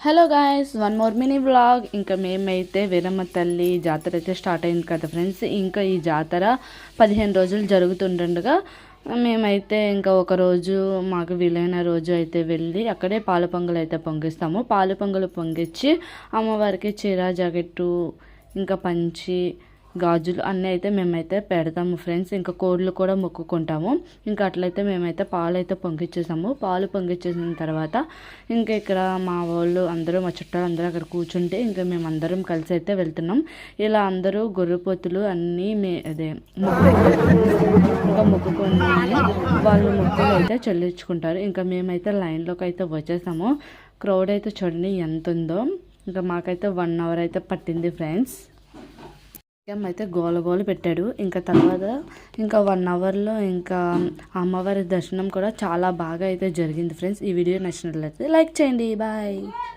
Hello guys, one more mini vlog. ఇంకా మేమైతే వీరమ్మ తల్లి జాతర అయితే స్టార్ట్ అయింది కదా ఫ్రెండ్స్. ఇంకా ఈ జాతర 15 రోజులు జరుగుతుండగా మేమైతే ఇంకా ఒకరోజు మాకు వీలైన రోజు అయితే వెళ్ళి అక్కడే పాలు పొంగలు అయితే పొంగిస్తాము. పాలు పొంగలు పొంగిచ్చి అమ్మవారికి చీర జాకెట్టు ఇంకా పంచి గాజులు అన్నీ అయితే మేమైతే పెడతాము ఫ్రెండ్స్. ఇంకా కోళ్ళు కూడా మొక్కుకుంటాము. ఇంకా అట్లయితే మేమైతే పాలు అయితే పొంగిచ్చేసాము. పాలు పొంగిచ్చేసిన తర్వాత ఇంకా ఇక్కడ మా వాళ్ళు అందరూ, మా చుట్టాలు అందరూ అక్కడ కూర్చుంటే ఇంకా మేమందరం కలిసి అయితే వెళ్తున్నాం. ఇలా అందరూ గొర్రెపోతులు అన్నీ అదే ఇంకా మొక్కుకొని వాళ్ళు మొక్కులు అయితే చెల్లించుకుంటారు. ఇంకా మేమైతే లైన్లోకి అయితే వచ్చేసాము. క్రౌడ్ అయితే చూడండి ఎంత ఉందో. ఇంకా మాకైతే 1 అవర్ అయితే పట్టింది ఫ్రెండ్స్. అయితే గోల పెట్టాడు. ఇంకా తర్వాత ఇంకా 1 అవర్లో ఇంకా అమ్మవారి దర్శనం కూడా చాలా బాగా అయితే జరిగింది ఫ్రెండ్స్. ఈ వీడియో నచ్చినట్లయితే లైక్ చేయండి. బాయ్.